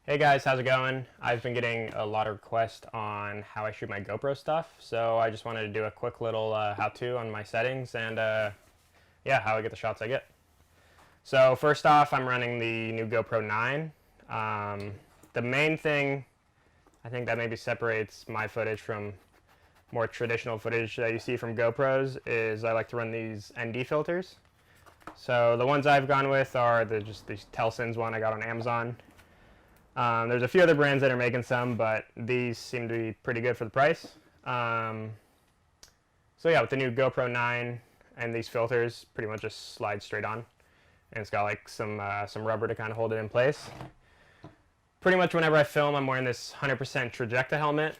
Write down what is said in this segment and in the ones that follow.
Hey guys, how's it going? I've been getting a lot of requests on how I shoot my GoPro stuff, so I just wanted to do a quick little how-to on my settings and yeah, how I get the shots I get. So first off, I'm running the new GoPro 9. The main thing I think that maybe separates my footage from more traditional footage that you see from GoPros is I like to run these ND filters. So the ones I've gone with are just these Telson's one I got on Amazon. There's a few other brands that are making some, but these seem to be pretty good for the price. So yeah, with the new GoPro 9 and these filters, pretty much just slide straight on. And it's got like some rubber to kind of hold it in place. Pretty much whenever I film, I'm wearing this 100% Trajecta helmet.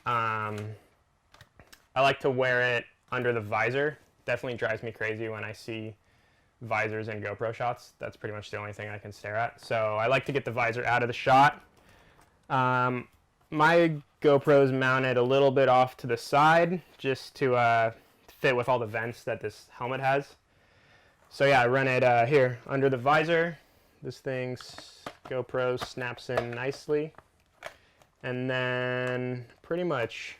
I like to wear it under the visor. Definitely drives me crazy when I see visors and GoPro shots. That's pretty much the only thing I can stare at. So I like to get the visor out of the shot. My GoPro's mounted a little bit off to the side just to fit with all the vents that this helmet has. So yeah, I run it here under the visor. This thing's GoPro snaps in nicely. And then pretty much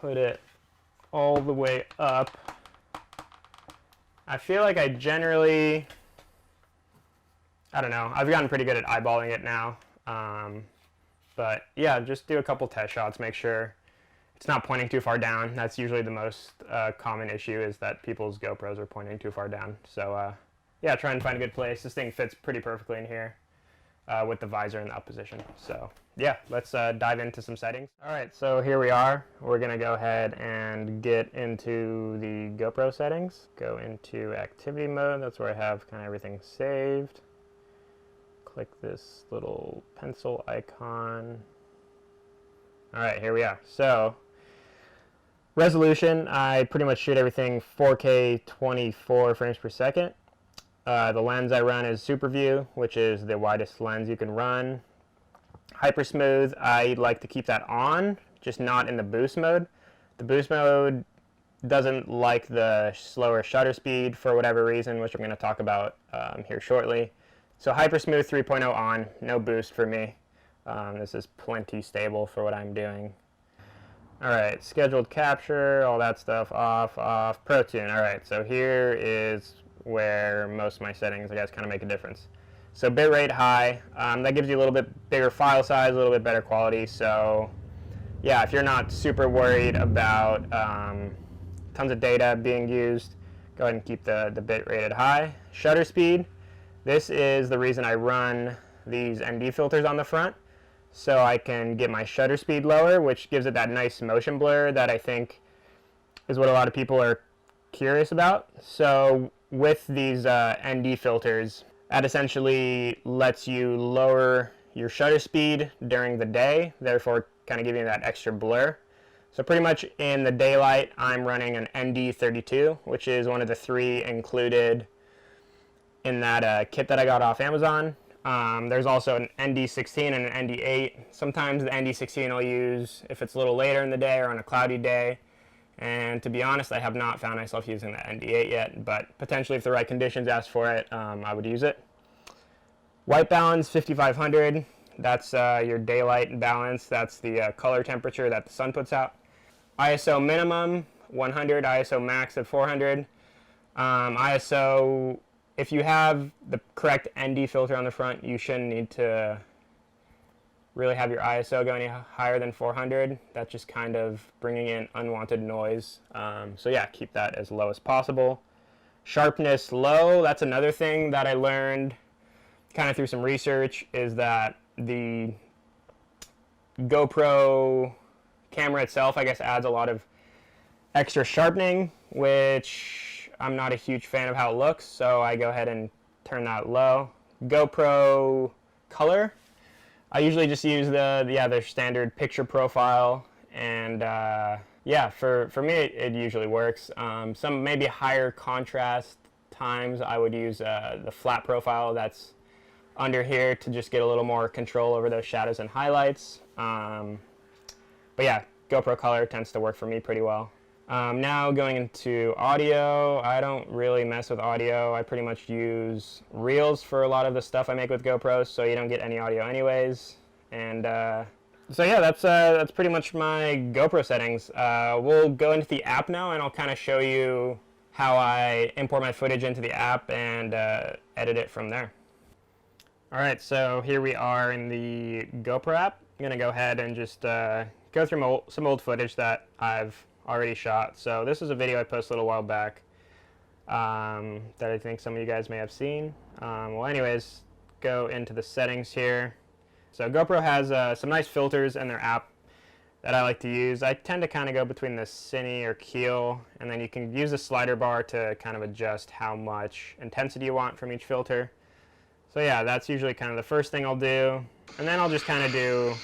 put it all the way up. I feel like I generally, I don't know, I've gotten pretty good at eyeballing it now. But yeah, just do a couple test shots, make sure it's not pointing too far down. That's usually the most common issue, is that people's GoPros are pointing too far down. So yeah, try and find a good place. This thing fits pretty perfectly in here with the visor in the up position. So yeah, let's dive into some settings. All right, so here we are. We're gonna go ahead and get into the GoPro settings. Go into activity mode. That's where I have kind of everything saved. Click this little pencil icon. All right, here we are. So resolution, I pretty much shoot everything 4K 24 frames per second. The lens I run is Super View, which is the widest lens you can run. Hyper smooth, I like to keep that on, just not in the boost mode. The boost mode doesn't like the slower shutter speed for whatever reason, which I'm going to talk about here shortly. So hyper smooth 3.0 on, no boost for me. This is plenty stable for what I'm doing. Alright, scheduled capture, all that stuff off. Pro Tune, alright, so here is where most of my settings, I guess, kind of make a difference. So bitrate high, that gives you a little bit bigger file size, a little bit better quality. So yeah, if you're not super worried about tons of data being used, go ahead and keep the bitrate at high. Shutter speed, this is the reason I run these ND filters on the front, so I can get my shutter speed lower, which gives it that nice motion blur that I think is what a lot of people are curious about. So with these ND filters, that essentially lets you lower your shutter speed during the day, therefore kind of giving you that extra blur. So pretty much in the daylight, I'm running an ND32, which is one of the 3 included in that kit that I got off Amazon. There's also an ND16 and an ND8. Sometimes the ND16 I'll use if it's a little later in the day or on a cloudy day. And to be honest, I have not found myself using the ND8 yet, but potentially if the right conditions ask for it, I would use it. White balance, 5500. That's your daylight balance. That's the color temperature that the sun puts out. ISO minimum, 100. ISO max at 400. ISO, if you have the correct ND filter on the front, you shouldn't need to really have your ISO go any higher than 400. That's just kind of bringing in unwanted noise. So yeah, keep that as low as possible. Sharpness low, that's another thing that I learned kind of through some research, is that the GoPro camera itself, I guess, adds a lot of extra sharpening, which I'm not a huge fan of how it looks, so I go ahead and turn that low. GoPro color, I usually just use their standard picture profile, and yeah, for me it usually works. Some maybe higher contrast times I would use the flat profile that's under here to just get a little more control over those shadows and highlights. But yeah, GoPro color tends to work for me pretty well. Now going into audio, I don't really mess with audio. I pretty much use Reels for a lot of the stuff I make with GoPros, so you don't get any audio anyways. And so yeah, that's pretty much my GoPro settings. We'll go into the app now, and I'll kind of show you how I import my footage into the app and edit it from there. Alright, so here we are in the GoPro app. I'm going to go ahead and just go through some old footage that I've already shot. So this is a video I posted a little while back that I think some of you guys may have seen. Well, anyways, go into the settings here. So GoPro has some nice filters in their app that I like to use. I tend to kind of go between the cine or keel, and then you can use the slider bar to kind of adjust how much intensity you want from each filter. So yeah, that's usually kind of the first thing I'll do, and then I'll just kind of do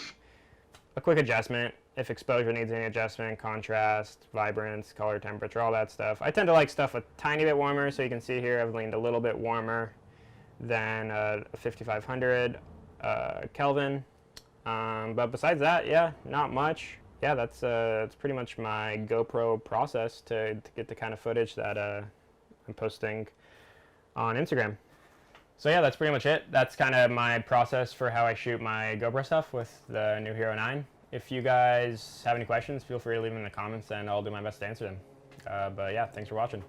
a quick adjustment if exposure needs any adjustment, contrast, vibrance, color, temperature, all that stuff. I tend to like stuff a tiny bit warmer, so you can see here I've leaned a little bit warmer than a 5500 Kelvin. But besides that, yeah, not much. Yeah, that's pretty much my GoPro process to get the kind of footage that I'm posting on Instagram. So yeah, that's pretty much it. That's kind of my process for how I shoot my GoPro stuff with the new Hero 9. If you guys have any questions, feel free to leave them in the comments and I'll do my best to answer them. But yeah, thanks for watching.